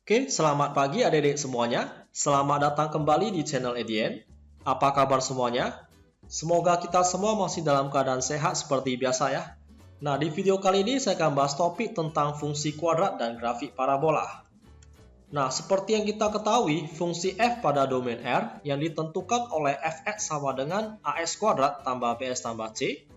Oke, selamat pagi adik-adik semuanya. Selamat datang kembali di channel EDN. Apa kabar semuanya? Semoga kita semua masih dalam keadaan sehat seperti biasa ya. Nah, di video kali ini saya akan bahas topik tentang fungsi kuadrat dan grafik parabola. Nah, seperti yang kita ketahui, fungsi f pada domain R yang ditentukan oleh fx sama dengan as kuadrat tambah bs tambah c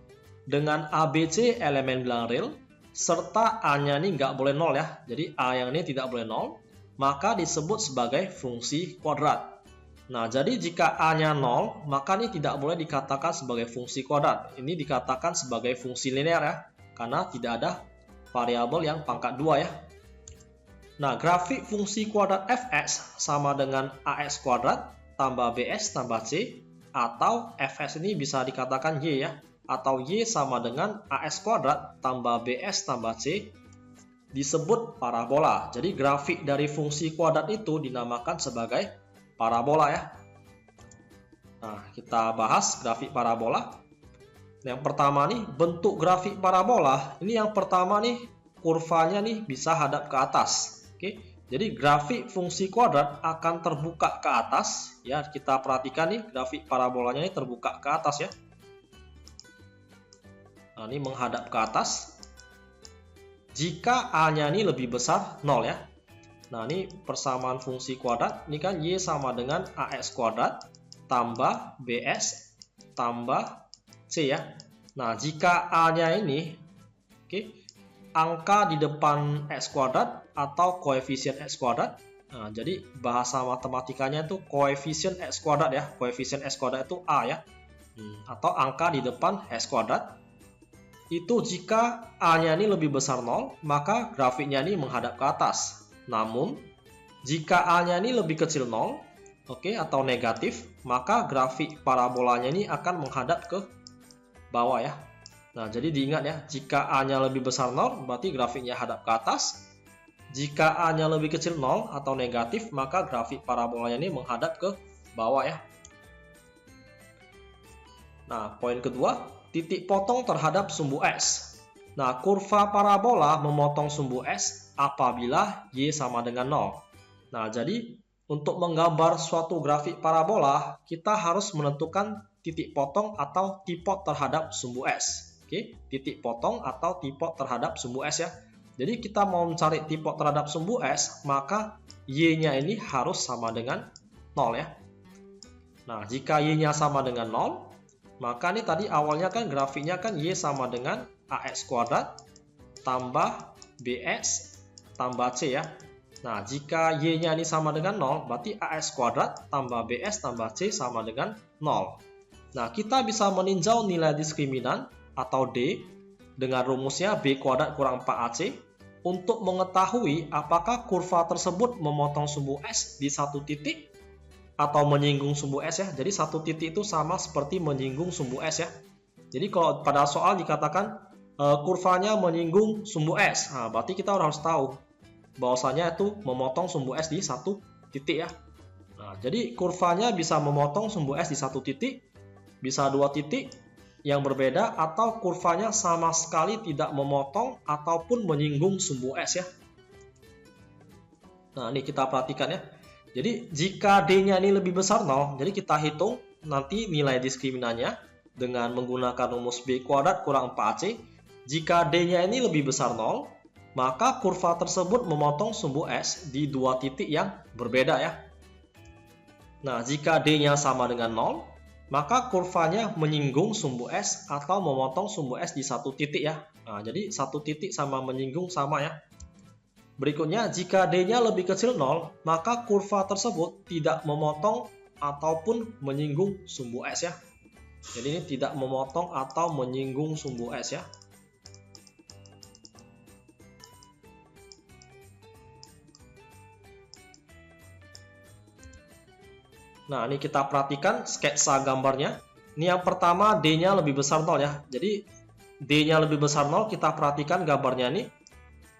dengan abc elemen bilangan real serta a-nya ini nggak boleh 0 ya. Jadi a yang ini tidak boleh 0. Maka disebut sebagai fungsi kuadrat. Nah, jadi jika a-nya 0, maka ini tidak boleh dikatakan sebagai fungsi kuadrat. Ini dikatakan sebagai fungsi linear ya, karena tidak ada variabel yang pangkat 2 ya. Nah, grafik fungsi kuadrat fx sama dengan as kuadrat tambah bs tambah c, atau fx ini bisa dikatakan y ya, atau y sama dengan as kuadrat tambah bs tambah c, disebut parabola. Jadi grafik dari fungsi kuadrat itu dinamakan sebagai parabola ya. Nah, kita bahas grafik parabola. Yang pertama nih, bentuk grafik parabola. Ini yang pertama nih, kurvanya nih bisa hadap ke atas. Oke. Jadi grafik fungsi kuadrat akan terbuka ke atas ya. Kita perhatikan nih, grafik parabolanya ini terbuka ke atas ya. Nah, ini menghadap ke atas. Jika a-nya ini lebih besar 0 ya. Nah, ini persamaan fungsi kuadrat. Ini kan y sama dengan as kuadrat tambah bs tambah c ya. Nah, jika a-nya ini angka di depan x kuadrat atau koefisien x kuadrat. Nah, jadi bahasa matematikanya itu koefisien x kuadrat ya. Koefisien x kuadrat itu a ya. Atau angka di depan x kuadrat. Itu jika a-nya ini lebih besar 0, maka grafiknya ini menghadap ke atas. Namun, jika a-nya ini lebih kecil 0, atau negatif, maka grafik parabolanya ini akan menghadap ke bawah ya. Nah, jadi diingat ya, jika a-nya lebih besar 0, berarti grafiknya hadap ke atas. Jika a-nya lebih kecil 0 atau negatif, maka grafik parabolanya ini menghadap ke bawah ya. Nah, poin kedua, titik potong terhadap sumbu S. Nah, kurva parabola memotong sumbu S apabila Y sama dengan 0. Nah, jadi untuk menggambar suatu grafik parabola, kita harus menentukan titik potong atau tipot terhadap sumbu S. Titik potong atau tipot terhadap sumbu S ya. Jadi kita mau mencari tipot terhadap sumbu S, maka Y-nya ini harus sama dengan 0 ya. Nah, jika Y-nya sama dengan 0, maka ini tadi awalnya kan grafiknya kan Y sama dengan AX kuadrat tambah BX tambah C ya. Nah, jika Y-nya ini sama dengan 0, berarti AX kuadrat tambah BS tambah C sama dengan 0. Nah, kita bisa meninjau nilai diskriminan atau D dengan rumusnya B kuadrat kurang 4AC untuk mengetahui apakah kurva tersebut memotong sumbu S di satu titik atau menyinggung sumbu S ya. Jadi satu titik itu sama seperti menyinggung sumbu S ya. Jadi kalau pada soal dikatakan kurvanya menyinggung sumbu S, nah, berarti kita harus tahu bahwasanya itu memotong sumbu S di satu titik ya. Nah, jadi kurvanya bisa memotong sumbu S di satu titik, bisa dua titik yang berbeda, atau kurvanya sama sekali tidak memotong ataupun menyinggung sumbu S ya. Nah, ini kita perhatikan ya. Jadi jika D-nya ini lebih besar 0, jadi kita hitung nanti nilai diskriminannya dengan menggunakan rumus B kuadrat kurang 4AC. Jika D-nya ini lebih besar 0, maka kurva tersebut memotong sumbu S di dua titik yang berbeda ya. Nah, jika D-nya sama dengan 0, maka kurvanya menyinggung sumbu S atau memotong sumbu S di satu titik ya. Nah, jadi satu titik sama menyinggung sama ya. Berikutnya, jika D-nya lebih kecil 0, maka kurva tersebut tidak memotong ataupun menyinggung sumbu S ya. Jadi ini tidak memotong atau menyinggung sumbu S ya. Nah, ini kita perhatikan sketsa gambarnya. Ini yang pertama, D-nya lebih besar 0 ya. Jadi D-nya lebih besar 0, kita perhatikan gambarnya ini.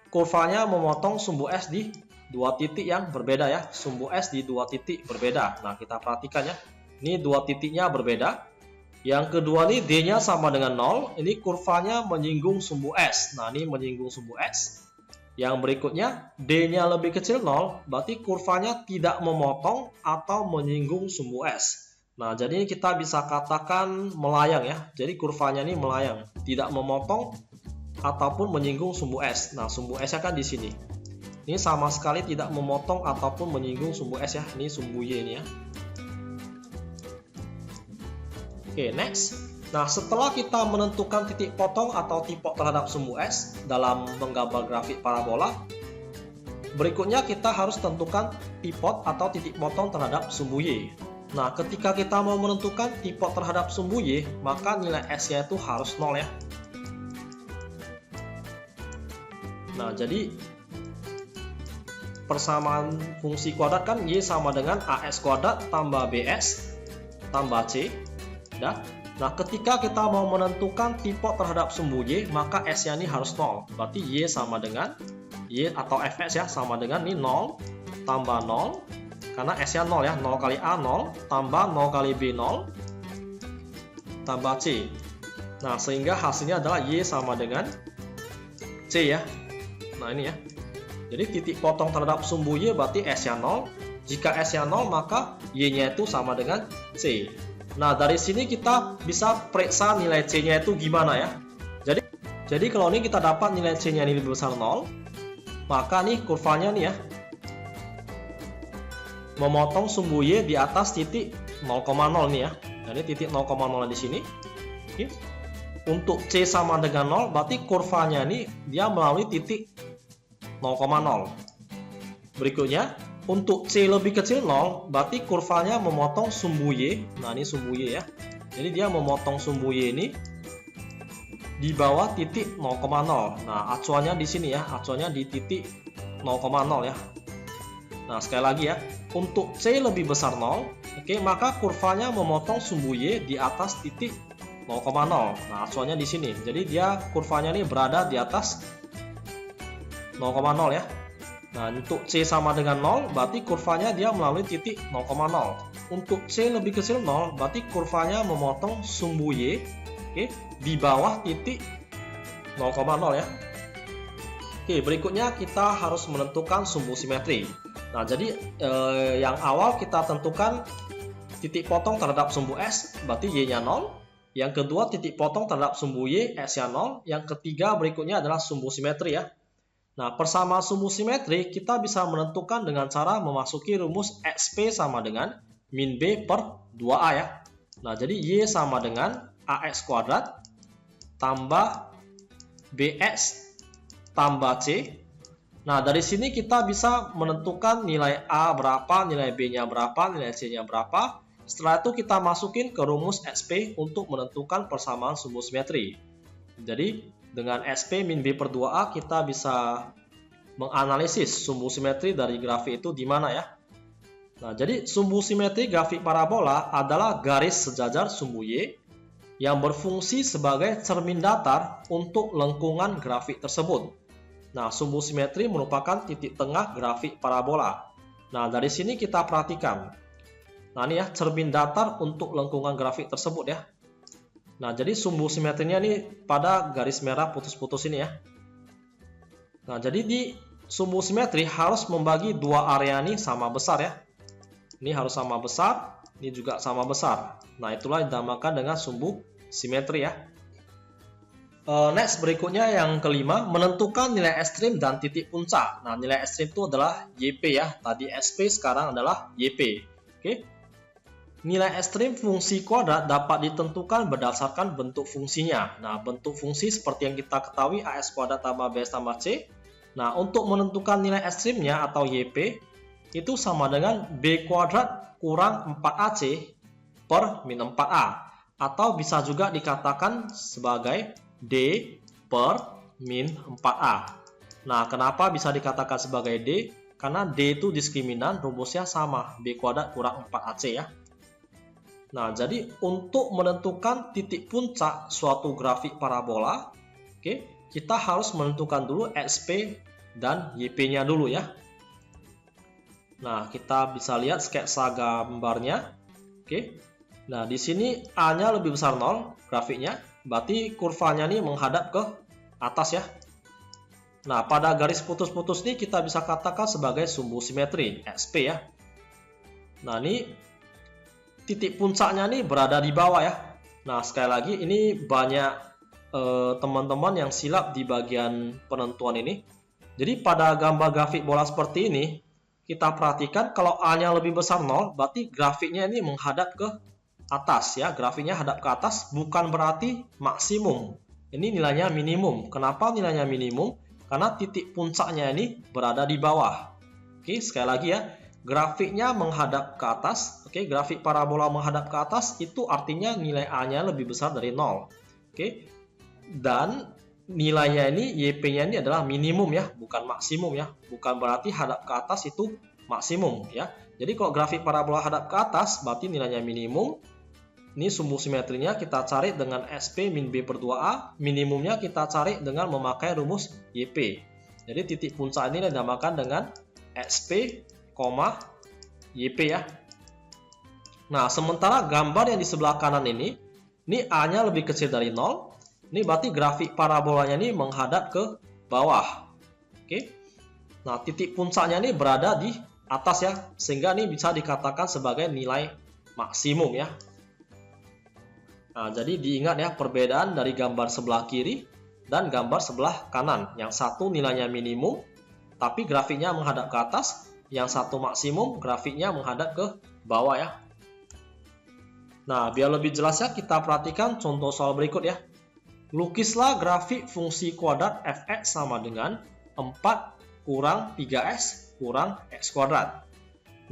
Kurvanya memotong sumbu S di dua titik yang berbeda ya. Sumbu S di dua titik berbeda. Nah, kita perhatikan ya. Ini dua titiknya berbeda. Yang kedua nih, D-nya sama dengan 0. Ini kurvanya menyinggung sumbu S. Nah, ini menyinggung sumbu S. Yang berikutnya, D-nya lebih kecil 0, berarti kurvanya tidak memotong atau menyinggung sumbu S. Nah, jadi kita bisa katakan melayang ya. Jadi kurvanya ini melayang, tidak memotong ataupun menyinggung sumbu S. Nah, sumbu S-nya kan di sini. Ini sama sekali tidak memotong ataupun menyinggung sumbu S ya. Ini sumbu Y ini ya. Oke, next. Nah, setelah kita menentukan titik potong atau tipok terhadap sumbu S dalam menggambar grafik parabola, berikutnya kita harus tentukan tipot atau titik potong terhadap sumbu Y. Nah, ketika kita mau menentukan tipot terhadap sumbu Y, maka nilai S-nya itu harus 0 ya. Nah, jadi persamaan fungsi kuadrat kan Y sama dengan AX kuadrat tambah BS tambah C. Nah, ketika kita mau menentukan tipok terhadap sumbu Y, maka S-nya ini harus 0. Berarti Y sama dengan Y atau Fx ya, sama dengan ini 0 tambah 0. Karena S-nya 0 ya, 0 kali A 0, tambah 0 kali B 0, tambah C. Nah, sehingga hasilnya adalah Y sama dengan C ya. Nah, ini ya. Jadi titik potong terhadap sumbu Y berarti S-nya 0. Jika S-nya 0, maka Y-nya itu sama dengan C. Nah, dari sini kita bisa periksa nilai C-nya itu gimana ya. Jadi kalau ini kita dapat nilai C-nya ini lebih besar 0, maka nih kurvanya nih ya, memotong sumbu Y di atas titik 0,0 nih ya. Jadi titik 0,0 di sini. Oke. Untuk C sama dengan 0, berarti kurvanya ini dia melalui titik 0,0. Berikutnya, untuk C lebih kecil 0, berarti kurvanya memotong sumbu Y. Nah, ini sumbu Y ya. Jadi dia memotong sumbu Y ini di bawah titik 0,0. Nah, acuannya di sini ya. Acuannya di titik 0,0 ya. Nah, sekali lagi ya. Untuk C lebih besar 0, oke, maka kurvanya memotong sumbu Y di atas titik 0,0. Nah, acuannya di sini. Jadi dia kurvanya ini berada di atas 0,0 ya. Nah, untuk C sama dengan 0, berarti kurvanya dia melalui titik 0,0. Untuk C lebih kecil 0, berarti kurvanya memotong sumbu Y, oke, di bawah titik 0,0 ya. Oke, berikutnya kita harus menentukan sumbu simetri. Nah, jadi yang awal kita tentukan titik potong terhadap sumbu S, berarti Y-nya 0. Yang kedua, titik potong terhadap sumbu Y, S-nya 0. Yang ketiga berikutnya adalah sumbu simetri ya. Nah, persamaan sumbu simetri kita bisa menentukan dengan cara memasuki rumus XP sama dengan min B per 2A ya. Nah, jadi Y sama dengan AX kuadrat tambah BX tambah C. Nah, dari sini kita bisa menentukan nilai A berapa, nilai B-nya berapa, nilai C-nya berapa. Setelah itu kita masukin ke rumus XP untuk menentukan persamaan sumbu simetri. Jadi, dengan SP min B per 2A kita bisa menganalisis sumbu simetri dari grafik itu di mana ya. Nah, jadi sumbu simetri grafik parabola adalah garis sejajar sumbu Y yang berfungsi sebagai cermin datar untuk lengkungan grafik tersebut. Nah, sumbu simetri merupakan titik tengah grafik parabola. Nah, dari sini kita perhatikan. Nah, ini ya, cermin datar untuk lengkungan grafik tersebut ya. Nah, jadi sumbu simetrinya ini pada garis merah putus-putus ini ya. Nah, jadi di sumbu simetri harus membagi dua area ini sama besar ya. Ini harus sama besar, ini juga sama besar. Nah, itulah yang dinamakan dengan sumbu simetri ya. Next, berikutnya yang kelima, menentukan nilai ekstrim dan titik puncak. Nah, nilai ekstrim itu adalah YP ya. Tadi SP, sekarang adalah YP. Oke. Nilai ekstrim fungsi kuadrat dapat ditentukan berdasarkan bentuk fungsinya. Nah, bentuk fungsi seperti yang kita ketahui AX kuadrat tambah BS tambah C. Nah, untuk menentukan nilai ekstrimnya atau YP itu sama dengan B kuadrat kurang 4AC per min 4A. Atau bisa juga dikatakan sebagai D per min 4A. Nah, kenapa bisa dikatakan sebagai D? Karena D itu diskriminan, rumusnya sama, B kuadrat kurang 4AC ya. Nah, jadi untuk menentukan titik puncak suatu grafik parabola, oke, kita harus menentukan dulu XP dan YP-nya dulu ya. Nah, kita bisa lihat sketsa gambarnya. Oke. Nah, di sini A-nya lebih besar 0 grafiknya, berarti kurvanya ini menghadap ke atas ya. Nah, pada garis putus-putus ini kita bisa katakan sebagai sumbu simetri, SP ya. Nah, ini titik puncaknya nih berada di bawah ya. Nah, sekali lagi ini banyak teman-teman yang silap di bagian penentuan ini. Jadi pada gambar grafik bola seperti ini, kita perhatikan kalau A-nya lebih besar 0, berarti grafiknya ini menghadap ke atas ya. Grafiknya hadap ke atas bukan berarti maksimum. Ini nilainya minimum. Kenapa nilainya minimum? Karena titik puncaknya ini berada di bawah. Oke, sekali lagi ya. Grafiknya menghadap ke atas. Oke, grafik parabola menghadap ke atas itu artinya nilai A-nya lebih besar dari 0. Oke. Dan nilainya ini YP-nya ini adalah minimum ya, bukan maksimum ya. Bukan berarti hadap ke atas itu maksimum ya. Jadi kalau grafik parabola hadap ke atas berarti nilainya minimum. Ini sumbu simetrinya kita cari dengan SP min B per 2A. Minimumnya kita cari dengan memakai rumus YP. Jadi titik puncak ini dinamakan dengan SP, YP ya. Nah, sementara gambar yang di sebelah kanan ini A-nya lebih kecil dari 0. Ini berarti grafik parabolanya ini menghadap ke bawah. Oke. Nah, titik puncaknya ini berada di atas ya. Sehingga ini bisa dikatakan sebagai nilai maksimum ya. Nah, jadi diingat ya perbedaan dari gambar sebelah kiri dan gambar sebelah kanan. Yang satu nilainya minimum, tapi grafiknya menghadap ke atas. Yang satu maksimum, grafiknya menghadap ke bawah ya. Nah, biar lebih jelas ya, kita perhatikan contoh soal berikut ya. Lukislah grafik fungsi kuadrat fx sama dengan 4 kurang 3s kurang x kuadrat.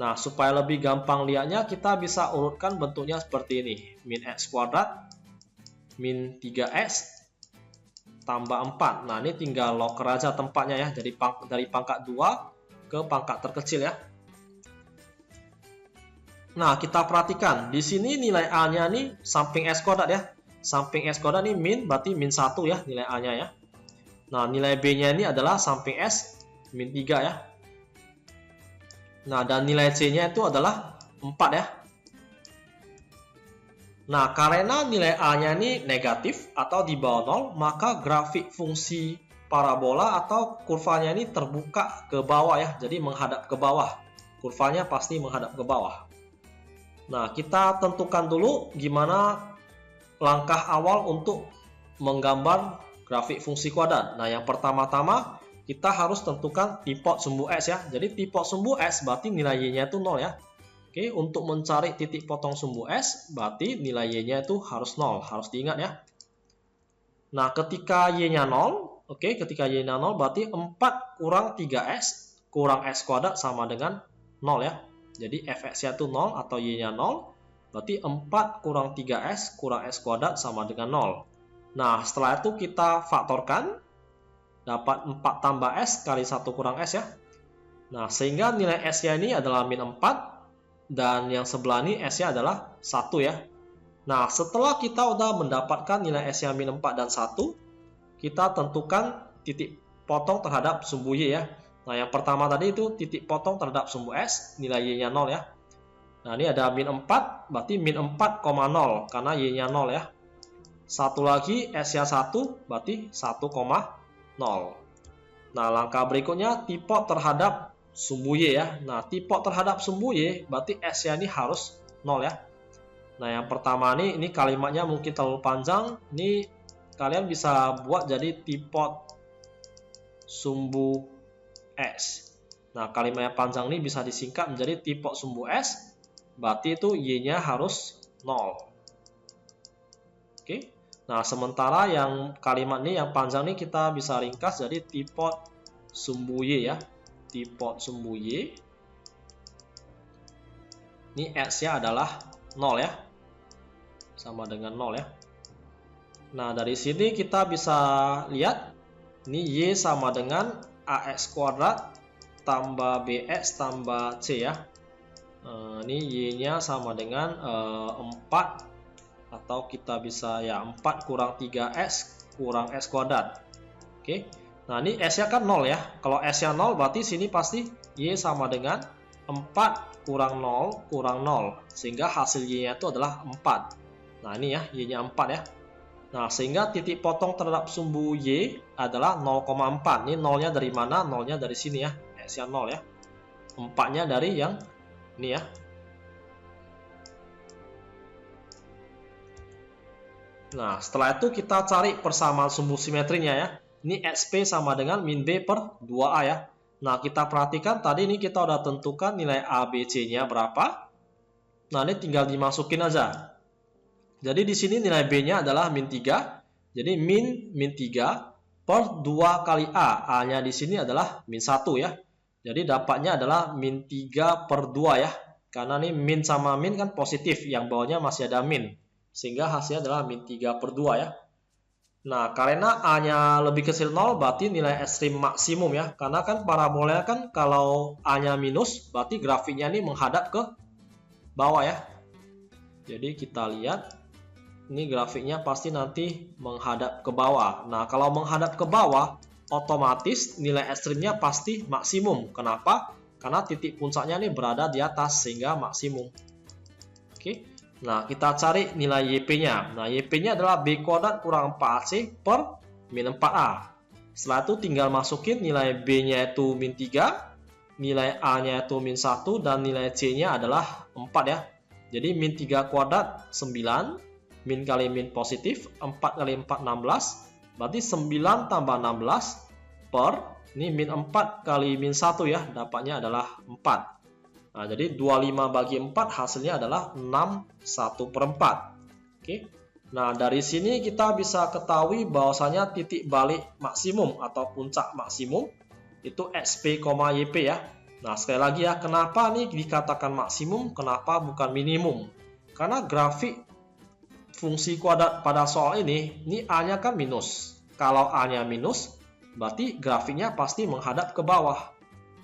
Nah, supaya lebih gampang lihatnya, kita bisa urutkan bentuknya seperti ini. Min x kuadrat, min 3x, tambah 4. Nah, ini tinggal loker aja tempatnya ya. Dari pangkat 2 ke pangkat terkecil ya. Nah, kita perhatikan. Di sini nilai A-nya nih samping x kuadrat ya. Samping x kuadrat ini min, berarti min 1 ya nilai A-nya ya. Nah, nilai B-nya ini adalah samping s, min 3 ya. Nah, dan nilai C-nya itu adalah 4 ya. Nah, karena nilai A-nya ini negatif atau di bawah 0, maka grafik fungsi parabola atau kurvanya ini terbuka ke bawah ya. Jadi menghadap ke bawah. Kurvanya pasti menghadap ke bawah. Nah, kita tentukan dulu gimana langkah awal untuk menggambar grafik fungsi kuadrat. Nah, yang pertama-tama kita harus tentukan tipot sumbu S ya. Jadi tipot sumbu S berarti nilai Y-nya itu 0 ya. Oke, untuk mencari titik potong sumbu S berarti nilai Y-nya itu harus 0. Harus diingat ya. Nah, ketika Y-nya 0, oke, ketika Y-nya 0 berarti 4 kurang 3S kurang X kuadrat sama dengan 0 ya. Jadi fx-nya itu 0 atau Y-nya 0. Berarti 4 kurang 3S kurang X kuadrat sama dengan 0. Nah, setelah itu kita faktorkan. Dapat 4 tambah S kali 1 kurang S ya. Nah, sehingga nilai S-nya ini adalah min 4. Dan yang sebelah ini S-nya adalah 1 ya. Nah, setelah kita udah mendapatkan nilai S-nya min 4 dan 1. Kita tentukan titik potong terhadap sumbu Y ya. Nah, yang pertama tadi itu titik potong terhadap sumbu S. Nilai Y-nya 0 ya. Nah, ini ada min 4. Berarti min 4,0 karena Y-nya 0 ya. Satu lagi S-nya 1. Berarti 1,0. Nah, langkah berikutnya tipot terhadap sumbu Y ya. Nah, tipot terhadap sumbu Y berarti S-nya ini harus 0 ya. Nah, yang pertama ini kalimatnya mungkin terlalu panjang. Ini kalian bisa buat jadi tipot sumbu S. Nah, kalimat yang panjang ini bisa disingkat menjadi tipot sumbu S. Berarti itu Y-nya harus 0. Oke. Nah, sementara yang kalimat ini yang panjang ini kita bisa ringkas jadi tipot sumbu Y ya. Tipot sumbu Y. Ini X-nya adalah 0 ya. Sama dengan 0 ya. Nah, dari sini kita bisa lihat ini Y sama dengan AX kuadrat tambah BX tambah C ya. Ini Y-nya sama dengan 4. Atau kita bisa ya 4 kurang 3S kurang S kuadrat. Oke. Nah, ini S-nya kan 0 ya. Kalau S-nya 0 berarti sini pasti Y sama dengan 4 kurang 0 kurang 0. Sehingga hasil Y-nya itu adalah 4. Nah, ini ya Y-nya 4 ya. Nah, sehingga titik potong terhadap sumbu Y adalah 0,4. Ini nolnya dari mana? Nolnya dari sini ya. X-nya 0 ya. 4-nya dari yang ini ya. Nah, setelah itu kita cari persamaan sumbu simetrinya ya. Ini XP sama dengan min B per 2A ya. Nah, kita perhatikan tadi ini kita udah tentukan nilai A, B, C-nya berapa. Nah, ini tinggal dimasukin aja. Jadi di sini nilai B-nya adalah min 3. Jadi min 3 per 2 kali A. A-nya di sini adalah min 1 ya. Jadi dapatnya adalah min 3 per 2 ya. Karena ini min sama min kan positif. Yang bawahnya masih ada min. Sehingga hasilnya adalah min 3 per 2 ya. Nah, karena A-nya lebih kecil 0, berarti nilai ekstrim maksimum ya. Karena kan parabolanya kan kalau A-nya minus, berarti grafiknya ini menghadap ke bawah ya. Jadi kita lihat, ini grafiknya pasti nanti menghadap ke bawah. Nah, kalau menghadap ke bawah, otomatis nilai ekstrimnya pasti maksimum. Kenapa? Karena titik puncaknya ini berada di atas, sehingga maksimum. Oke. Nah, kita cari nilai YP-nya. Nah, YP-nya adalah B kuadrat kurang 4AC per min 4A. Setelah itu tinggal masukin nilai B-nya itu min 3, nilai A-nya itu min 1, dan nilai C-nya adalah 4 ya. Jadi min 3 kuadrat 9, min kali min positif, 4 kali 4 16, berarti 9 tambah 16 per, ini min 4 kali min 1 ya, dapatnya adalah 4. Nah, jadi 25 bagi 4 hasilnya adalah 6/1/4. Oke. Nah, dari sini kita bisa ketahui bahwasanya titik balik maksimum atau puncak maksimum itu XP, YP ya. Nah, sekali lagi ya, kenapa nih dikatakan maksimum, kenapa bukan minimum? Karena grafik fungsi kuadrat pada soal ini A-nya kan minus. Kalau A-nya minus, berarti grafiknya pasti menghadap ke bawah.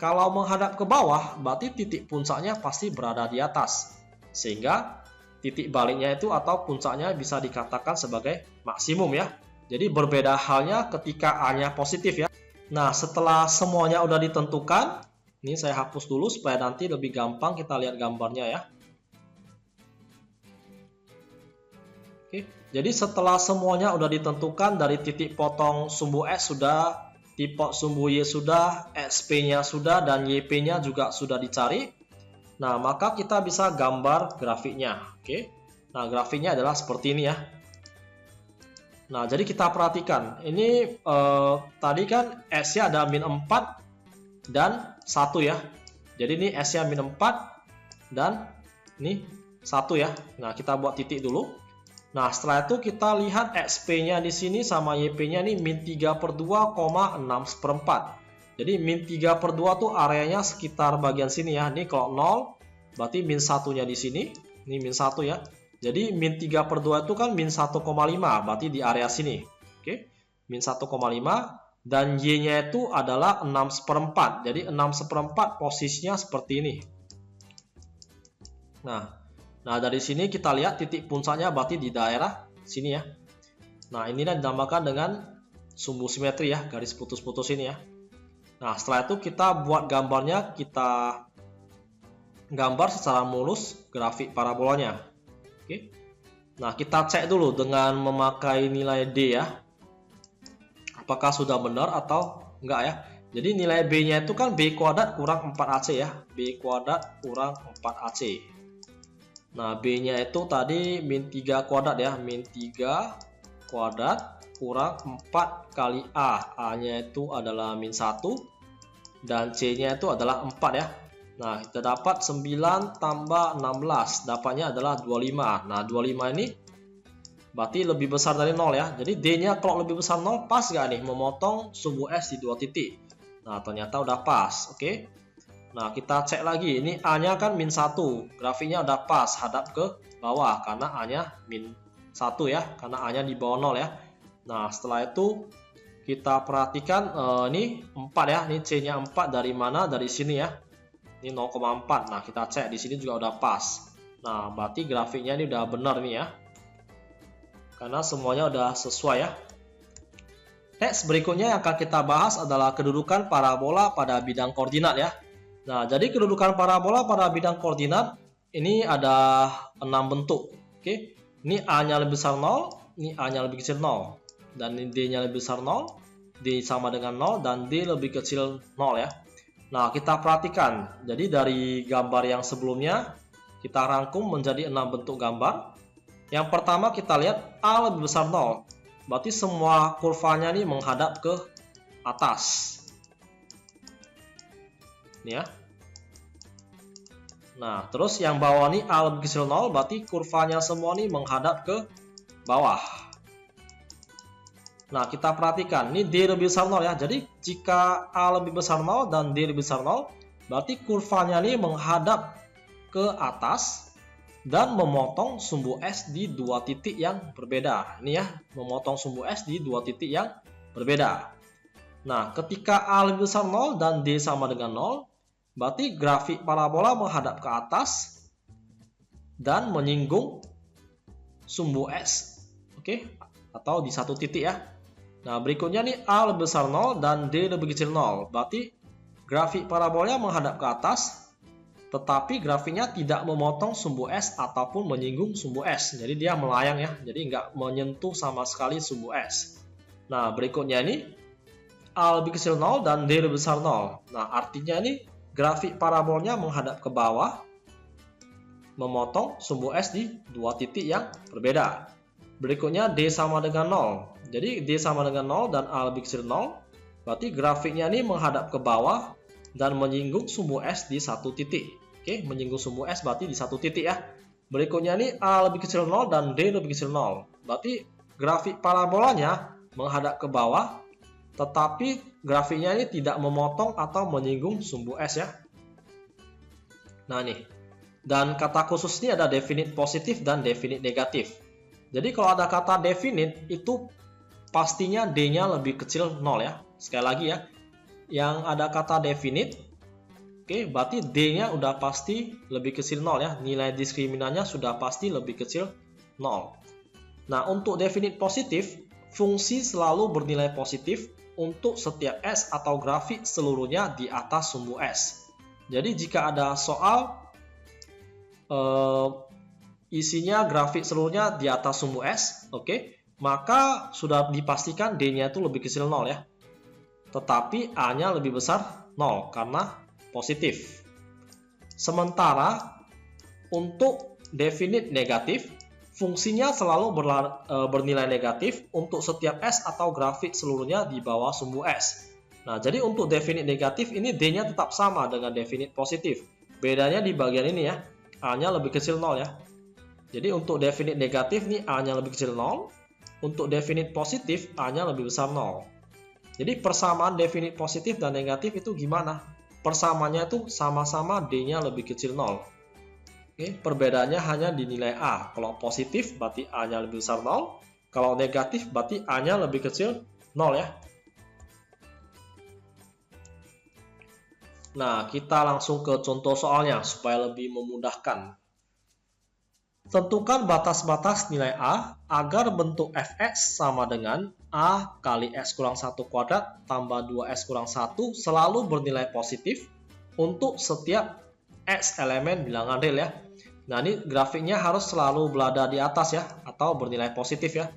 Kalau menghadap ke bawah, berarti titik puncaknya pasti berada di atas. Sehingga titik baliknya itu atau puncaknya bisa dikatakan sebagai maksimum ya. Jadi berbeda halnya ketika A-nya positif ya. Nah, setelah semuanya udah ditentukan, ini saya hapus dulu supaya nanti lebih gampang kita lihat gambarnya ya. Oke, jadi setelah semuanya udah ditentukan dari titik potong sumbu S sudah, tipe sumbu Y sudah, XP-nya sudah, dan YP-nya juga sudah dicari. Nah, maka kita bisa gambar grafiknya. Oke. Nah, grafiknya adalah seperti ini ya. Nah, jadi kita perhatikan. Ini tadi kan S-nya ada min 4 dan 1 ya. Jadi ini S-nya min 4 dan ini 1 ya. Nah, kita buat titik dulu. Nah, setelah itu kita lihat XP-nya di sini sama YP-nya ini min 3 per 2,6/4. Jadi min 3 per 2 tuh areanya sekitar bagian sini ya. Ini kalau 0, berarti min 1-nya di sini. Ini min 1 ya. Jadi min 3 per 2 itu kan min 1,5, berarti di area sini. Oke, min 1,5. Dan Y-nya itu adalah 6/4. Jadi 6/4 posisinya seperti ini. Nah, dari sini kita lihat titik puncaknya berarti di daerah sini ya. Nah, inilah dinamakan dengan sumbu simetri ya, garis putus-putus ini ya. Nah, setelah itu kita buat gambarnya, kita gambar secara mulus grafik parabolanya. Oke. Nah, kita cek dulu dengan memakai nilai D ya. Apakah sudah benar atau enggak ya. Jadi nilai B-nya itu kan B kuadrat kurang 4AC ya. B kuadrat kurang 4AC. Nah, B-nya itu tadi min 3 kuadrat ya. Min 3 kuadrat kurang 4 kali A. A-nya itu adalah min 1. Dan C-nya itu adalah 4 ya. Nah, kita dapat 9 tambah 16. Dapatnya adalah 25. Nah, 25 ini berarti lebih besar dari 0 ya. Jadi D-nya kalau lebih besar 0 pas gak nih memotong sumbu S di 2 titik. Nah, ternyata udah pas. Oke. Nah, kita cek lagi. Ini A-nya kan min 1. Grafiknya udah pas, hadap ke bawah. Karena A-nya min 1 ya. Karena A-nya di bawah 0 ya. Nah, setelah itu kita perhatikan ini 4 ya. Ini C-nya 4 dari mana? Dari sini ya. Ini 0,4. Nah, kita cek. Di sini juga udah pas. Nah, berarti grafiknya ini udah benar nih ya. Karena semuanya udah sesuai ya. Next, berikutnya yang akan kita bahas adalah kedudukan parabola pada bidang koordinat ya. Nah, jadi kedudukan parabola pada bidang koordinat ini ada 6 bentuk. Oke. Ini A-nya lebih besar 0, ini A-nya lebih kecil 0. Dan ini D-nya lebih besar 0, D sama dengan 0, dan D lebih kecil 0 ya. Nah, kita perhatikan. Jadi dari gambar yang sebelumnya, kita rangkum menjadi 6 bentuk gambar. Yang pertama kita lihat A lebih besar 0. Berarti semua kurvanya ini menghadap ke atas. Ini ya. Nah, terus yang bawah ini A lebih kecil 0, berarti kurvanya semua ini menghadap ke bawah. Nah, kita perhatikan, ini D lebih besar 0 ya. Jadi, jika A lebih besar 0 dan D lebih besar 0, berarti kurvanya ini menghadap ke atas dan memotong sumbu S di dua titik yang berbeda. Ini ya, memotong sumbu S di dua titik yang berbeda. Nah, ketika A lebih besar 0 dan D sama dengan 0, berarti grafik parabola menghadap ke atas dan menyinggung sumbu S. Oke, atau di satu titik ya. Nah, berikutnya nih A lebih besar 0 dan D lebih kecil 0. Berarti grafik parabolanya menghadap ke atas, tetapi grafiknya tidak memotong sumbu S ataupun menyinggung sumbu S. Jadi dia melayang ya, jadi nggak menyentuh sama sekali sumbu S. Nah, berikutnya ini A lebih kecil 0 dan D lebih besar 0. Nah, artinya ini grafik parabolnya menghadap ke bawah, memotong sumbu S di dua titik yang berbeda. Berikutnya D sama dengan 0. Jadi D sama dengan 0 dan A lebih kecil 0. Berarti grafiknya ini menghadap ke bawah dan menyinggung sumbu S di satu titik. Oke, menyinggung sumbu S berarti di satu titik ya. Berikutnya ini A lebih kecil 0 dan D lebih kecil 0. Berarti grafik parabolanya menghadap ke bawah, tetapi grafiknya ini tidak memotong atau menyinggung sumbu S ya. Nah nih, dan kata khusus ini ada definite positif dan definite negatif. Jadi kalau ada kata definite itu pastinya D-nya lebih kecil 0 ya. Sekali lagi ya, yang ada kata definite, oke, berarti D-nya udah pasti lebih kecil 0 ya. Nilai diskriminannya sudah pasti lebih kecil 0. Nah, untuk definite positif, fungsi selalu bernilai positif untuk setiap S atau grafik seluruhnya di atas sumbu S. Jadi jika ada soal isinya grafik seluruhnya di atas sumbu S, oke, maka sudah dipastikan D-nya itu lebih kecil 0 ya. Tetapi A-nya lebih besar 0 karena positif. Sementara untuk definite negatif, fungsinya selalu bernilai negatif untuk setiap S atau grafik seluruhnya di bawah sumbu S. Nah, jadi untuk definite negatif ini D-nya tetap sama dengan definite positif. Bedanya di bagian ini ya, A-nya lebih kecil 0 ya. Jadi untuk definite negatif nih A-nya lebih kecil 0, untuk definite positif A-nya lebih besar 0. Jadi persamaan definite positif dan negatif itu gimana? Persamaannya itu sama-sama D-nya lebih kecil 0. Oke, perbedaannya hanya di nilai A. Kalau positif berarti A-nya lebih besar 0. Kalau negatif berarti A-nya lebih kecil 0 ya. Nah, kita langsung ke contoh soalnya supaya lebih memudahkan. Tentukan batas-batas nilai A agar bentuk fx sama dengan A kali x kurang 1 kuadrat tambah 2x kurang 1 selalu bernilai positif untuk setiap x elemen bilangan real ya. Nah, ini grafiknya harus selalu berada di atas ya, atau bernilai positif ya.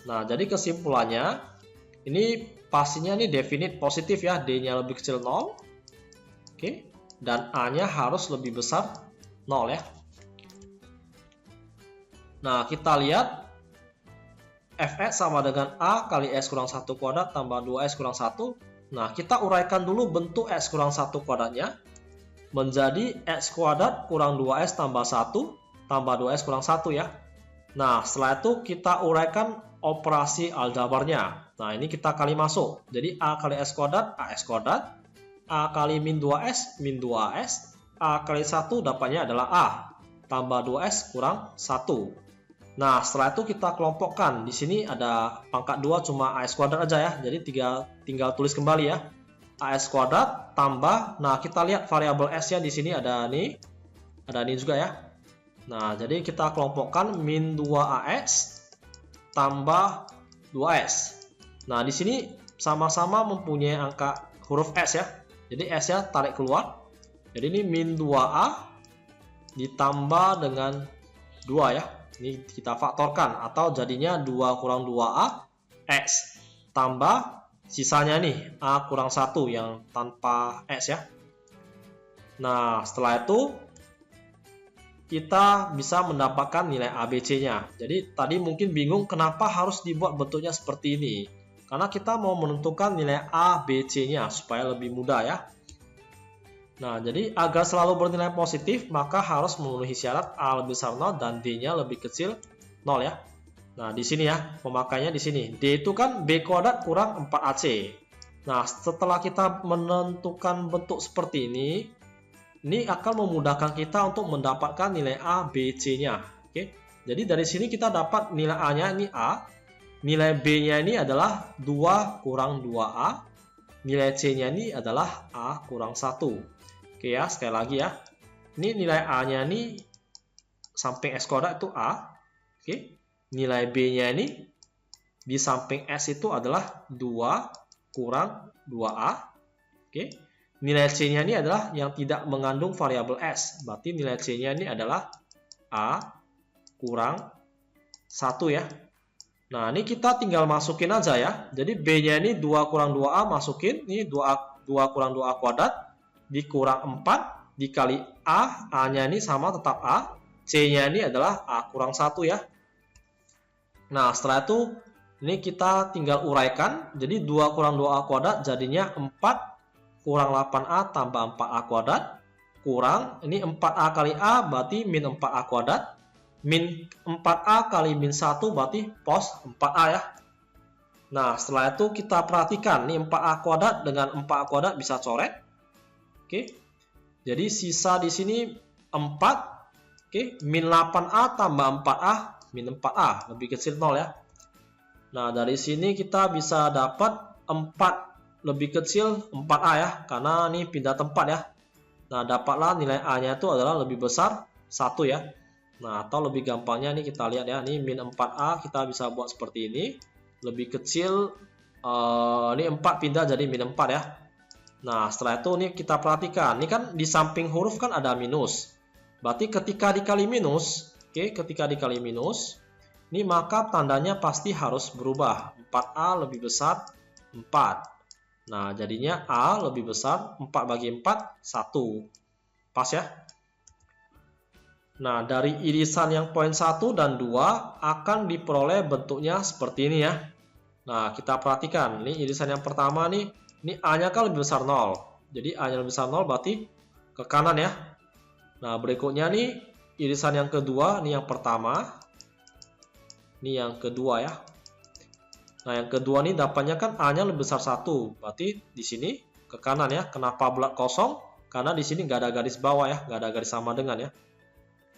Nah, jadi kesimpulannya, ini pastinya ini definite positif ya, D-nya lebih kecil 0. Oke, dan A-nya harus lebih besar 0 ya. Nah, kita lihat fx sama dengan A kali x kurang 1 kuadrat tambah 2x kurang 1. Nah, kita uraikan dulu bentuk x kurang 1 kuadratnya menjadi x kuadrat kurang 2x tambah 1 tambah 2x kurang 1 ya. Nah, setelah itu kita uraikan operasi aljabarnya. Nah, ini kita kali masuk. Jadi A kali x kuadrat, AX kuadrat. A kali min 2x, min 2x. A kali 1 dapatnya adalah A. Tambah 2x kurang 1. Nah, setelah itu kita kelompokkan. Di sini ada pangkat 2 cuma AX kuadrat aja ya. Jadi tinggal tulis kembali ya. AX kuadrat tambah, nah kita lihat variabel S-nya di sini ada ini juga ya. Nah, jadi kita kelompokkan min 2AX tambah 2S. Nah, di sini sama-sama mempunyai angka huruf S ya. Jadi S-nya tarik keluar. Jadi ini min 2A ditambah dengan 2 ya. Ini kita faktorkan atau jadinya 2 kurang 2A X tambah sisanya nih A kurang 1 yang tanpa X ya. Nah, setelah itu kita bisa mendapatkan nilai ABC-nya. Jadi tadi mungkin bingung kenapa harus dibuat bentuknya seperti ini. Karena kita mau menentukan nilai ABC-nya supaya lebih mudah ya. Nah, jadi agar selalu bernilai positif, maka harus memenuhi syarat A lebih besar 0 dan D-nya lebih kecil 0 ya. Nah, di sini ya, pemakaiannya di sini. D itu kan B kuadrat kurang 4AC. Nah, setelah kita menentukan bentuk seperti ini akan memudahkan kita untuk mendapatkan nilai A, B, C-nya. Oke. Jadi dari sini kita dapat nilai A-nya ini A, nilai B-nya ini adalah 2 kurang 2A, nilai C-nya ini adalah A kurang 1. Oke ya, sekali lagi ya. Ini nilai A-nya ini samping X kuadrat itu A. Oke. Nilai B-nya ini di samping S itu adalah 2 kurang 2A. Oke. Nilai C-nya ini adalah yang tidak mengandung variabel S. Berarti nilai C-nya ini adalah A kurang 1 ya. Nah, ini kita tinggal masukin aja ya. Jadi B-nya ini 2 kurang 2A masukin. Ini 2 kurang 2A kuadrat dikurang 4 dikali A. A-nya ini sama tetap A. C-nya ini adalah A kurang 1 ya. Nah, setelah itu ini kita tinggal uraikan. Jadi 2 kurang 2A kuadrat jadinya 4 kurang 8A tambah 4A kuadrat. Kurang, ini 4A kali A berarti min 4A kuadrat. Min 4A kali min 1 berarti pos 4A ya. Nah, setelah itu kita perhatikan. Ini 4A kuadrat dengan 4A kuadrat bisa coret. Oke. Jadi sisa di sini 4. Oke, min 8A tambah 4A, min 4A, lebih kecil 0 ya. Nah, dari sini kita bisa dapat 4 lebih kecil 4A ya, karena ini pindah tempat ya. Nah, dapatlah nilai A-nya itu adalah lebih besar 1 ya. Nah, atau lebih gampangnya nih kita lihat ya, ini min 4A kita bisa buat seperti ini. Lebih kecil, ini 4 pindah jadi min 4 ya. Nah, setelah itu nih kita perhatikan. Ini kan di samping huruf kan ada minus. Berarti ketika dikali minus, oke, ketika dikali minus, ini maka tandanya pasti harus berubah. 4A lebih besar 4. Nah, jadinya A lebih besar 4 bagi 4, 1. Pas ya? Nah, dari irisan yang poin 1 dan 2 akan diperoleh bentuknya seperti ini ya. Nah, kita perhatikan. Ini irisan yang pertama nih. Ini A-nya kan lebih besar 0. Jadi A-nya lebih besar 0 berarti ke kanan ya. Nah, berikutnya nih irisan yang kedua, ini yang pertama. Ini yang kedua ya. Nah, yang kedua nih dapatnya kan A-nya lebih besar 1. Berarti di sini ke kanan ya. Kenapa bulat kosong? Karena di sini nggak ada garis bawah ya, nggak ada garis sama dengan ya.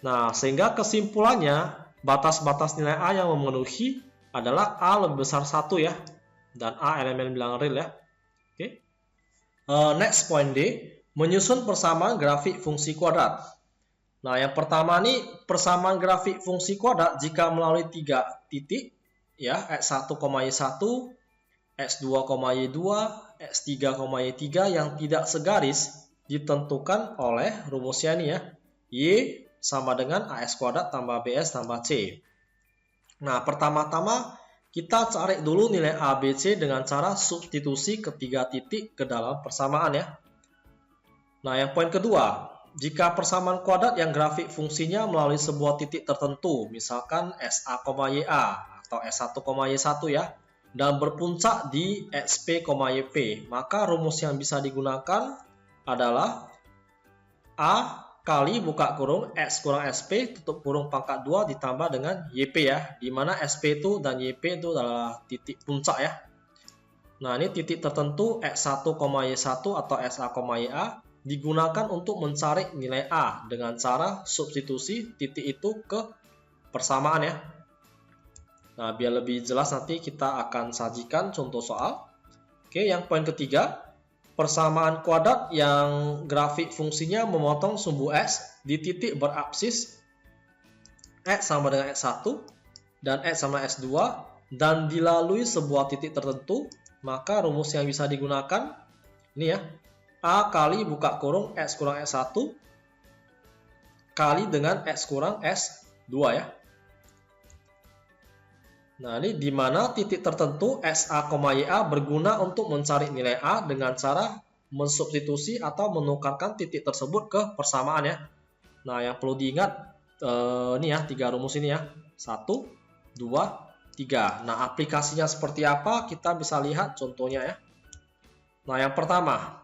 Nah, sehingga kesimpulannya batas-batas nilai A yang memenuhi adalah A lebih besar 1 ya. Dan A elemen bilangan real ya. Oke. Next point D, menyusun persamaan grafik fungsi kuadrat. Nah, yang pertama nih persamaan grafik fungsi kuadrat jika melalui 3 titik ya, X1, Y1, X2, Y2, X3, Y3 yang tidak segaris ditentukan oleh rumusnya nih ya. Y sama dengan AX kuadrat tambah BS tambah C. Nah, pertama-tama kita cari dulu nilai ABC dengan cara substitusi ketiga titik ke dalam persamaan ya. Nah, yang poin kedua, jika persamaan kuadrat yang grafik fungsinya melalui sebuah titik tertentu, misalkan SA, YA atau S1, Y1 ya, dan berpuncak di XP, YP, maka rumus yang bisa digunakan adalah A kali buka kurung X kurang SP tutup kurung pangkat 2 ditambah dengan YP ya, di mana SP itu dan YP itu adalah titik puncak ya. Nah, ini titik tertentu X1, Y1 atau SA, YA digunakan untuk mencari nilai A dengan cara substitusi titik itu ke persamaan ya. Nah, biar lebih jelas nanti kita akan sajikan contoh soal. Oke, yang poin ketiga, persamaan kuadrat yang grafik fungsinya memotong sumbu X di titik berabsis X sama dengan X1 dan X sama X2 dan dilalui sebuah titik tertentu, maka rumus yang bisa digunakan ini ya, A kali buka kurung X kurang X1 kali dengan X kurang S2 ya. Nah, ini di mana titik tertentu SA, YA berguna untuk mencari nilai A dengan cara mensubstitusi atau menukarkan titik tersebut ke persamaan ya. Nah, yang perlu diingat ini ya, 3 rumus ini ya. 1, 2, 3. Nah, aplikasinya seperti apa? Kita bisa lihat contohnya ya. Nah, yang pertama,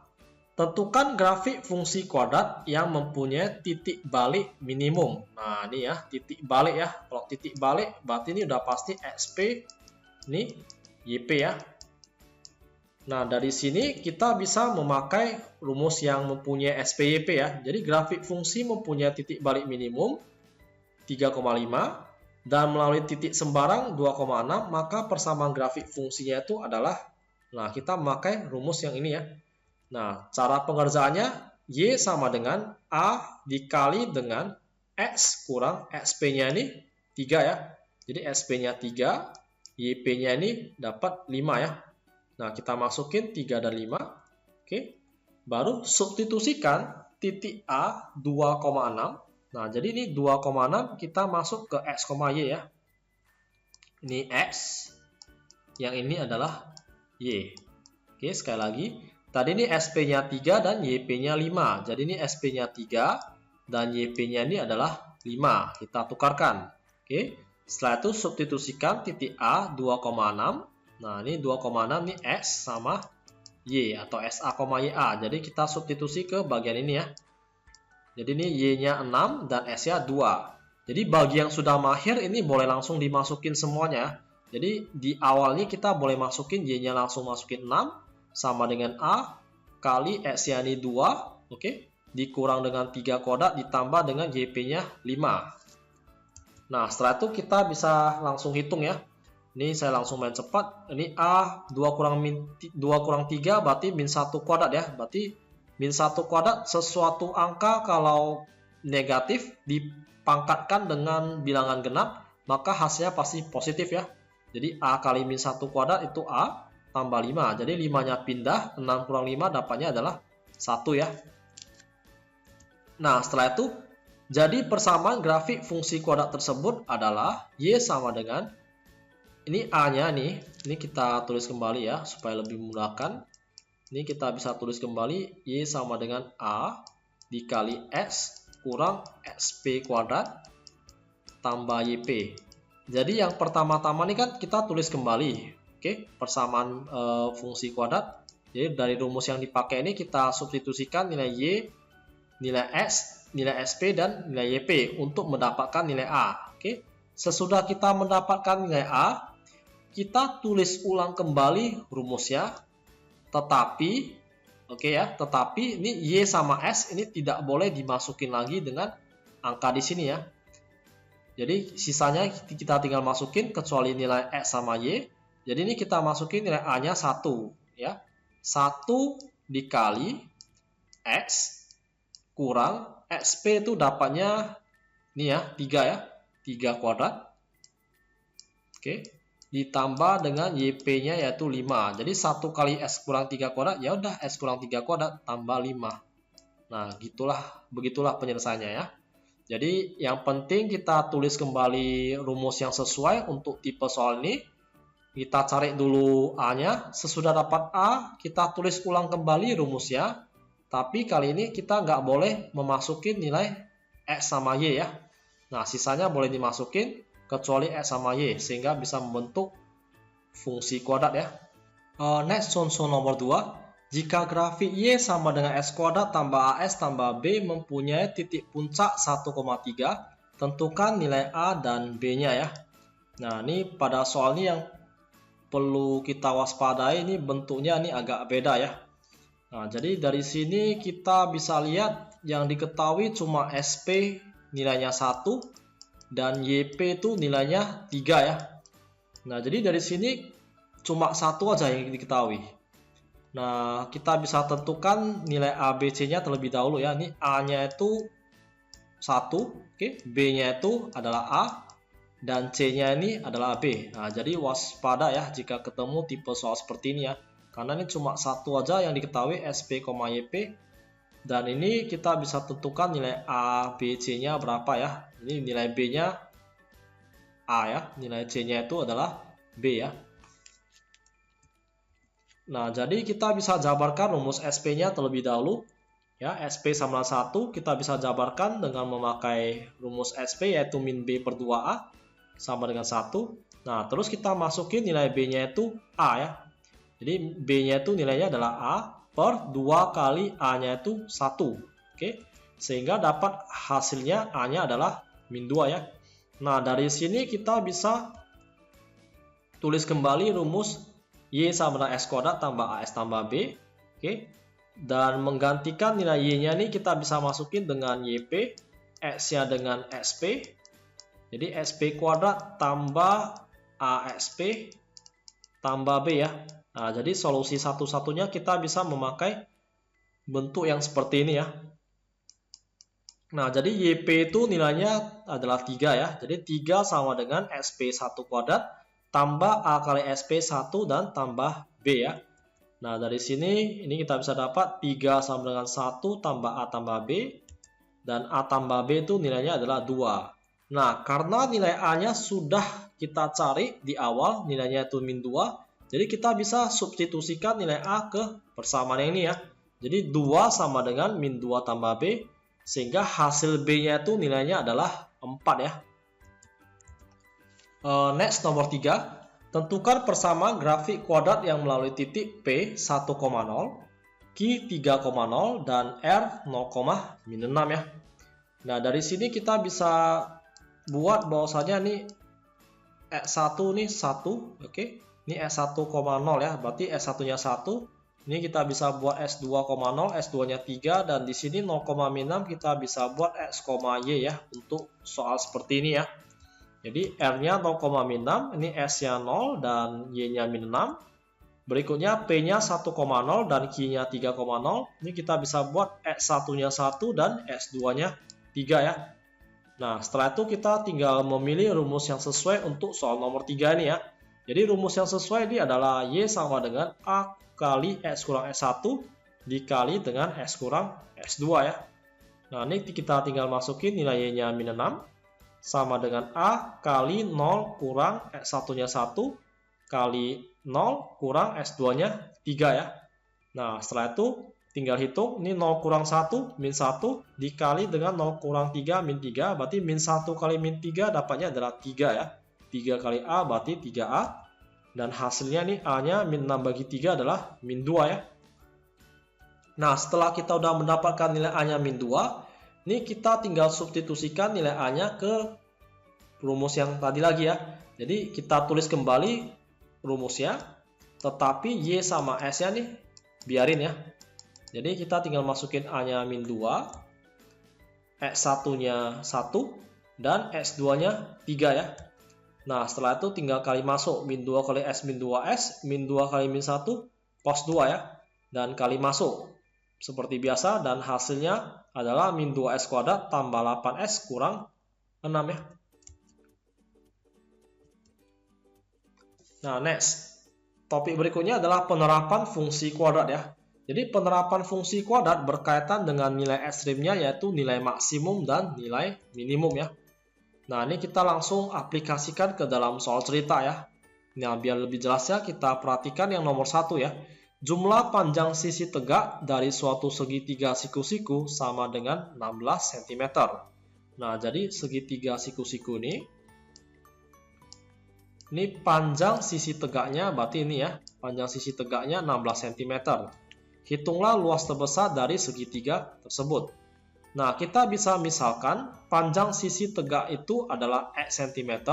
tentukan grafik fungsi kuadrat yang mempunyai titik balik minimum. Nah, ini ya, titik balik ya. Kalau titik balik, berarti ini udah pasti XP, ini YP ya. Nah, dari sini kita bisa memakai rumus yang mempunyai SPYP ya. Jadi, grafik fungsi mempunyai titik balik minimum 3,5 dan melalui titik sembarang 2,6, maka persamaan grafik fungsinya itu adalah, nah, kita memakai rumus yang ini ya. Nah, cara pengerjaannya, Y sama dengan A dikali dengan X kurang XP-nya ini 3 ya. Jadi, XP-nya 3, YP-nya ini dapat 5 ya. Nah, kita masukin 3 dan 5. Oke. Baru substitusikan titik A 2,6. Nah, jadi ini 2,6 kita masuk ke X, Y ya. Ini X. Yang ini adalah Y. Oke, sekali lagi. Tadi ini SP-nya 3 dan YP-nya 5. Jadi ini SP-nya 3 dan YP-nya ini adalah 5. Kita tukarkan. Oke. Setelah itu substitusikan titik A 2,6. Nah, ini 2,6 ini X sama Y atau SA, YA. Jadi kita substitusi ke bagian ini ya. Jadi ini Y-nya 6 dan S-nya 2. Jadi bagi yang sudah mahir ini boleh langsung dimasukin semuanya. Jadi di awalnya kita boleh masukin Y-nya langsung masukin 6. Sama dengan A kali X-nya ini 2, oke, dikurang dengan 3 kuadrat ditambah dengan YP-nya 5. Nah, setelah itu kita bisa langsung hitung ya. Ini saya langsung main cepat. Ini A 2 kurang 3 berarti min 1 kuadrat ya. Berarti min 1 kuadrat sesuatu angka kalau negatif dipangkatkan dengan bilangan genap, maka hasilnya pasti positif ya. Jadi A kali min 1 kuadrat itu A tambah 5. Jadi 5-nya pindah, 6 kurang 5 dapatnya adalah 1 ya. Nah, setelah itu, jadi persamaan grafik fungsi kuadrat tersebut adalah Y sama dengan, ini A-nya nih, ini kita tulis kembali ya, supaya lebih memudahkan. Ini kita bisa tulis kembali, Y sama dengan A dikali X kurang XP kuadrat tambah YP. Jadi yang pertama-tama ini kan kita tulis kembali. Oke, persamaan fungsi kuadrat. Jadi dari rumus yang dipakai ini kita substitusikan nilai Y, nilai X, nilai SP, dan nilai YP untuk mendapatkan nilai A. Oke, sesudah kita mendapatkan nilai A, kita tulis ulang kembali rumusnya. Tetapi, oke ya, tetapi ini Y sama S ini tidak boleh dimasukin lagi dengan angka di sini ya. Jadi sisanya kita tinggal masukin kecuali nilai X sama Y. Jadi ini kita masukin nilai A-nya 1 ya. 1 dikali X kurang XP itu dapatnya ini ya, 3 ya. 3 kuadrat. Oke. Ditambah dengan YP-nya yaitu 5. Jadi 1 kali X kurang 3 kuadrat ya udah X kurang 3 kuadrat tambah 5. Nah, begitulah penyelesaiannya ya. Jadi yang penting kita tulis kembali rumus yang sesuai untuk tipe soal ini. Kita cari dulu A-nya, sesudah dapat A, kita tulis ulang kembali rumusnya. Tapi kali ini kita nggak boleh memasukin nilai X sama Y ya. Nah, sisanya boleh dimasukin, kecuali X sama Y, sehingga bisa membentuk fungsi kuadrat ya. Next, contoh nomor 2. Jika grafik Y sama dengan X kuadrat tambah AS tambah B mempunyai titik puncak 1,3, tentukan nilai A dan B-nya ya. Nah, ini pada soal ini yang perlu kita waspadai, ini bentuknya ini agak beda ya. Nah, jadi dari sini kita bisa lihat yang diketahui cuma SP nilainya 1 dan YP itu nilainya 3 ya. Nah, jadi dari sini cuma 1 aja yang diketahui. Nah, kita bisa tentukan nilai ABC-nya terlebih dahulu ya. Ini A-nya itu 1, oke, B-nya itu adalah A, dan C-nya ini adalah B. Nah, jadi waspada ya jika ketemu tipe soal seperti ini ya. Karena ini cuma 1 aja yang diketahui SP, YP. Dan ini kita bisa tentukan nilai A, B, C-nya berapa ya. Ini nilai B-nya A ya. Nilai C-nya itu adalah B ya. Nah, jadi kita bisa jabarkan rumus SP-nya terlebih dahulu. Ya, SP sama 1 kita bisa jabarkan dengan memakai rumus SP yaitu min B per 2A sama dengan 1. Nah, terus kita masukin nilai B-nya itu A ya. Jadi B-nya itu nilainya adalah A per 2 kali A-nya itu 1. Oke, sehingga dapat hasilnya A-nya adalah min 2 ya. Nah, dari sini kita bisa tulis kembali rumus Y sama dengan S kuadrat tambah AS tambah B. Oke. Dan menggantikan nilai Y-nya ini kita bisa masukin dengan YP, X-nya dengan SP. Jadi SP kuadrat tambah ASP tambah B ya. Nah, jadi solusi satu-satunya kita bisa memakai bentuk yang seperti ini ya. Nah, jadi YP itu nilainya adalah 3 ya. Jadi 3 sama dengan SP1 kuadrat tambah A kali SP1 dan tambah B ya. Nah, dari sini ini kita bisa dapat 3 sama dengan 1 tambah A tambah B. Dan A tambah B itu nilainya adalah 2. Nah, karena nilai A-nya sudah kita cari di awal, nilainya itu min 2. Jadi kita bisa substitusikan nilai A ke persamaan yang ini ya. Jadi 2 sama dengan min 2 tambah B. Sehingga hasil B-nya itu nilainya adalah 4 ya. Next, nomor 3. Tentukan persamaan grafik kuadrat yang melalui titik P 1,0, Q 3,0, dan R 0,6 ya. Nah, dari sini kita bisa buat bahwasanya ini S1 ini 1, oke. Ini S1,0 ya, berarti S1-nya 1. Ini kita bisa buat S2,0, S2-nya 3, dan di sini 0,6 kita bisa buat X, Y ya, untuk soal seperti ini ya. Jadi R-nya 0,6, ini S-nya 0 dan Y-nya min 6. Berikutnya P-nya 1,0 dan Q-nya 3,0. Ini kita bisa buat X1-nya 1 dan S2-nya 3 ya. Nah, setelah itu kita tinggal memilih rumus yang sesuai untuk soal nomor 3 ini ya. Jadi rumus yang sesuai ini adalah Y sama dengan A kali X kurang S1 dikali dengan X kurang S2 ya. Nah, ini kita tinggal masukin nilai Y-nya min 6. Sama dengan A kali 0 kurang X1-nya 1 kali 0 kurang S2-nya 3 ya. Nah, setelah itu tinggal hitung. Ini 0 kurang 1, min 1 dikali dengan 0 kurang 3, min 3. Berarti min 1 kali min 3 dapatnya adalah 3 ya. 3 kali A berarti 3A. Dan hasilnya nih A-nya min 6 bagi 3 adalah min 2 ya. Nah, setelah kita udah mendapatkan nilai A-nya min 2, ini kita tinggal substitusikan nilai A-nya ke rumus yang tadi lagi ya. Jadi kita tulis kembali rumusnya, tetapi Y sama S-nya nih biarin ya. Jadi kita tinggal masukin A-nya min 2, X1-nya 1, dan X2-nya 3 ya. Nah, setelah itu tinggal kali masuk min 2 kali S min 2S, min 2 kali min 1, cos 2 ya. Dan kali masuk seperti biasa, dan hasilnya adalah min 2S kuadrat tambah 8S kurang 6 ya. Nah, next. Topik berikutnya adalah penerapan fungsi kuadrat ya. Jadi penerapan fungsi kuadrat berkaitan dengan nilai ekstrimnya, yaitu nilai maksimum dan nilai minimum ya. Nah, ini kita langsung aplikasikan ke dalam soal cerita ya. Nah, biar lebih jelas ya, kita perhatikan yang nomor 1 ya. Jumlah panjang sisi tegak dari suatu segitiga siku-siku sama dengan 16 cm. Nah, jadi segitiga siku-siku ini panjang sisi tegaknya, berarti ini ya, panjang sisi tegaknya 16 cm. Hitunglah luas terbesar dari segitiga tersebut. Nah, kita bisa misalkan panjang sisi tegak itu adalah X cm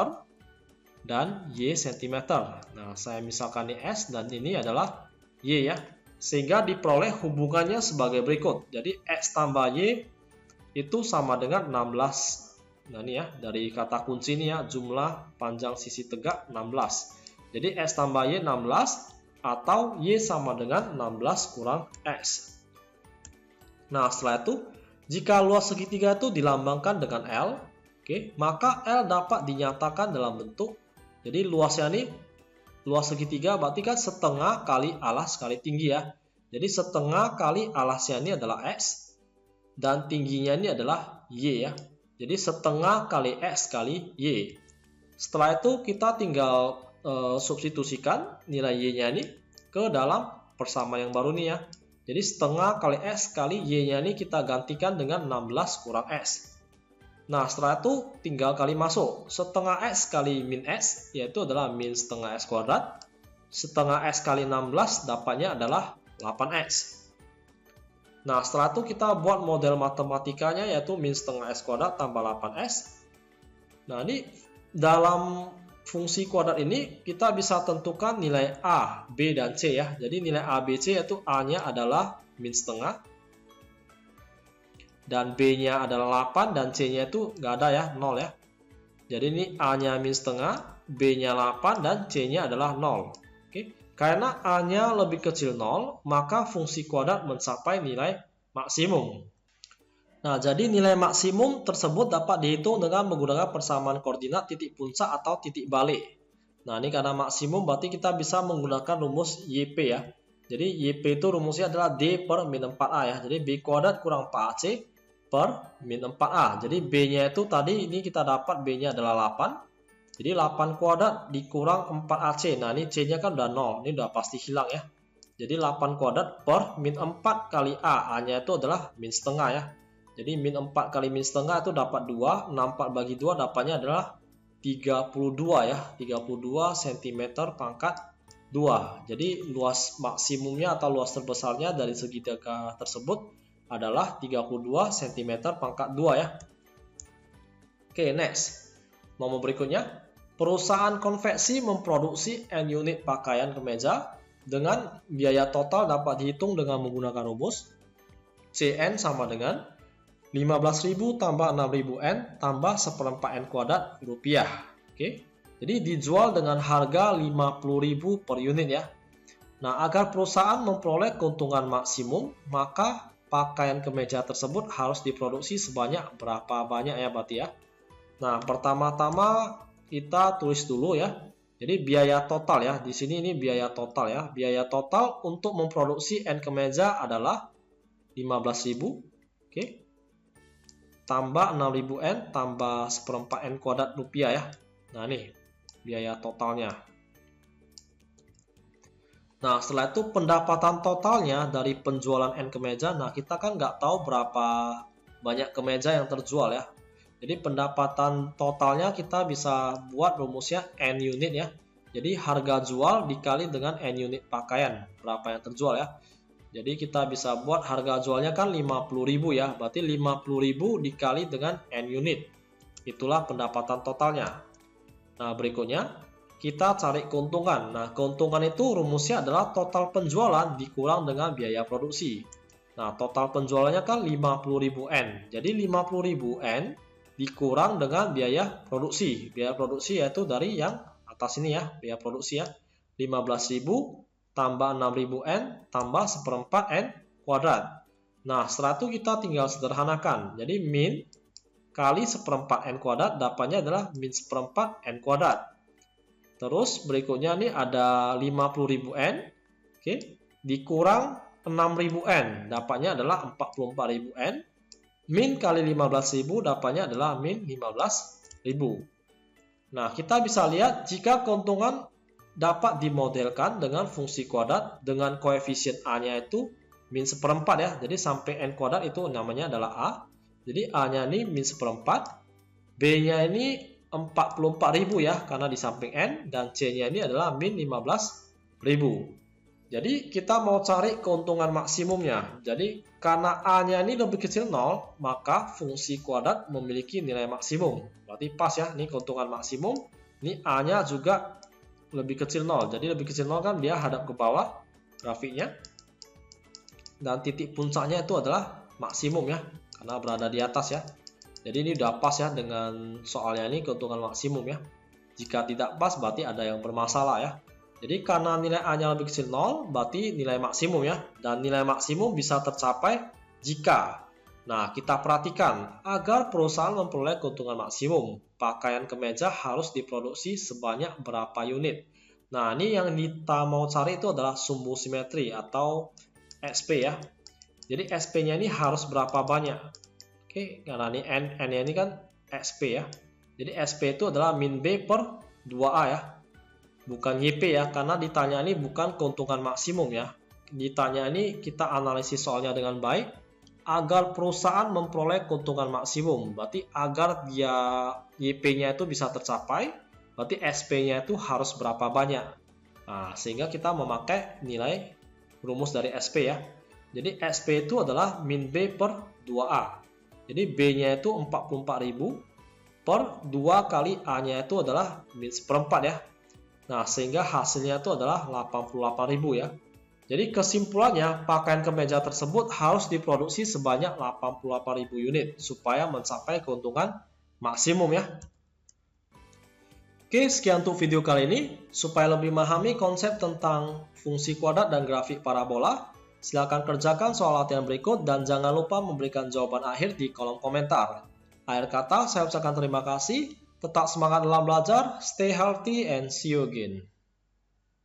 dan Y cm. Nah, saya misalkan ini S dan ini adalah Y ya. Sehingga diperoleh hubungannya sebagai berikut. Jadi X tambah Y itu sama dengan 16. Nah, ini ya, dari kata kunci ini ya, jumlah panjang sisi tegak 16. Jadi X tambah Y 16 atau Y sama dengan 16 kurang X. Nah, setelah itu, jika luas segitiga itu dilambangkan dengan L, maka L dapat dinyatakan dalam bentuk, jadi luasnya ini, luas segitiga berarti kan setengah kali alas kali tinggi ya. Jadi setengah kali alasnya ini adalah X, dan tingginya ini adalah Y ya. Jadi setengah kali X kali Y. Setelah itu kita tinggal substitusikan nilai Y-nya ini ke dalam persamaan yang baru nih ya. Jadi setengah kali S kali Y-nya ini kita gantikan dengan 16 kurang S. Nah, setelah itu tinggal kali masuk. Setengah S kali min S, yaitu adalah min setengah S kuadrat. Setengah S kali 16 dapatnya adalah 8S. Nah, setelah itu kita buat model matematikanya, yaitu min setengah S kuadrat tambah 8S. Nah, ini dalam fungsi kuadrat ini kita bisa tentukan nilai A, B, dan C ya. Jadi nilai A, B, C yaitu A-nya adalah min setengah, dan B-nya adalah 8, dan C-nya itu nggak ada ya, 0 ya. Jadi ini A-nya min setengah, B-nya 8, dan C-nya adalah 0. Oke. Karena A-nya lebih kecil 0, maka fungsi kuadrat mencapai nilai maksimum. Nah, jadi nilai maksimum tersebut dapat dihitung dengan menggunakan persamaan koordinat titik puncak atau titik balik. Nah, ini karena maksimum berarti kita bisa menggunakan rumus YP ya. Jadi YP itu rumusnya adalah D per min 4A ya. Jadi B kuadrat kurang 4AC per min 4A. Jadi B-nya itu tadi ini kita dapat B-nya adalah 8. Jadi 8 kuadrat dikurang 4AC. Nah, ini C-nya kan udah 0. Ini udah pasti hilang ya. Jadi 8 kuadrat per min 4 kali A. A-nya itu adalah min setengah ya. Jadi min 4 kali min setengah itu dapat 2. 64 bagi 2 dapatnya adalah 32 ya. 32 cm pangkat 2. Jadi luas maksimumnya atau luas terbesarnya dari segitiga tersebut adalah 32 cm pangkat 2 ya. Oke, next. Nomor berikutnya, perusahaan konveksi memproduksi N unit pakaian kemeja dengan biaya total dapat dihitung dengan menggunakan rumus CN sama dengan 15.000 tambah 6.000 N tambah 1/4 N kuadrat rupiah. Oke. Jadi dijual dengan harga 50.000 per unit ya. Nah, agar perusahaan memperoleh keuntungan maksimum, maka pakaian kemeja tersebut harus diproduksi sebanyak berapa banyak ya berarti ya. Nah, pertama-tama kita tulis dulu ya. Jadi biaya total ya. Di sini ini biaya total ya. Biaya total untuk memproduksi N kemeja adalah 15.000. Oke. Tambah 6.000 N tambah 1/4 N kuadrat rupiah ya. Nah, ini biaya totalnya. Nah, setelah itu pendapatan totalnya dari penjualan N kemeja. Nah, kita kan nggak tahu berapa banyak kemeja yang terjual ya. Jadi pendapatan totalnya kita bisa buat rumusnya N unit ya. Jadi harga jual dikali dengan N unit pakaian. Berapa yang terjual ya. Jadi kita bisa buat harga jualnya kan 50.000 ya. Berarti 50.000 dikali dengan N unit. Itulah pendapatan totalnya. Nah, berikutnya kita cari keuntungan. Nah, keuntungan itu rumusnya adalah total penjualan dikurang dengan biaya produksi. Nah, total penjualannya kan 50.000 N. Jadi 50.000 N dikurang dengan biaya produksi. Biaya produksi yaitu dari yang atas ini ya, biaya produksi ya. 15.000 tambah 6.000 N tambah 1/4 N kuadrat. Nah, setelah itu kita tinggal sederhanakan. Jadi min kali 1/4 N kuadrat dapatnya adalah min 1/4 N kuadrat. Terus berikutnya nih ada 50.000 N, oke, dikurang 6.000 N, dapatnya adalah 44.000 N, min kali 15.000 dapatnya adalah min 15.000. Nah, kita bisa lihat jika keuntungan dapat dimodelkan dengan fungsi kuadrat dengan koefisien A-nya itu min 1/4 ya, jadi sampai N kuadrat itu namanya adalah A, jadi A-nya ini min 1/4, B-nya ini 44.000 ya, karena di samping N, dan C-nya ini adalah min 15.000. Jadi kita mau cari keuntungan maksimumnya. Jadi karena A-nya ini lebih kecil 0, maka fungsi kuadrat memiliki nilai maksimum. Berarti pas ya, ini keuntungan maksimum. Ini A-nya juga lebih kecil 0. Jadi lebih kecil 0 kan dia hadap ke bawah grafiknya. Dan titik puncaknya itu adalah maksimum ya, karena berada di atas ya. Jadi ini udah pas ya dengan soalnya ini keuntungan maksimum ya. Jika tidak pas berarti ada yang bermasalah ya. Jadi karena nilai A-nya lebih kecil 0 berarti nilai maksimum ya. Dan nilai maksimum bisa tercapai jika. Nah, kita perhatikan agar perusahaan memperoleh keuntungan maksimum, pakaian kemeja harus diproduksi sebanyak berapa unit. Nah, ini yang kita mau cari itu adalah sumbu simetri atau SP ya. Jadi SP-nya ini harus berapa banyak? Oke, karena ini N-nya ini kan SP ya. Jadi SP itu adalah min B per 2A ya. bukan YP ya, karena ditanya ini bukan keuntungan maksimum ya. Ditanya ini kita analisis soalnya dengan baik agar perusahaan memperoleh keuntungan maksimum. Berarti agar dia YP-nya itu bisa tercapai, berarti SP-nya itu harus berapa banyak. Nah, sehingga kita memakai nilai rumus dari SP ya. Jadi SP itu adalah min B per 2A. Jadi B-nya itu 44.000 per 2 kali A-nya itu adalah min 1/4 ya. Nah, sehingga hasilnya itu adalah 88.000 ya. Jadi kesimpulannya, pakaian kemeja tersebut harus diproduksi sebanyak 88.000 unit supaya mencapai keuntungan maksimum ya. Oke, sekian untuk video kali ini. Supaya lebih memahami konsep tentang fungsi kuadrat dan grafik parabola, silakan kerjakan soal latihan berikut dan jangan lupa memberikan jawaban akhir di kolom komentar. Akhir kata, saya ucapkan terima kasih. Tetap semangat dalam belajar, stay healthy, and see you again.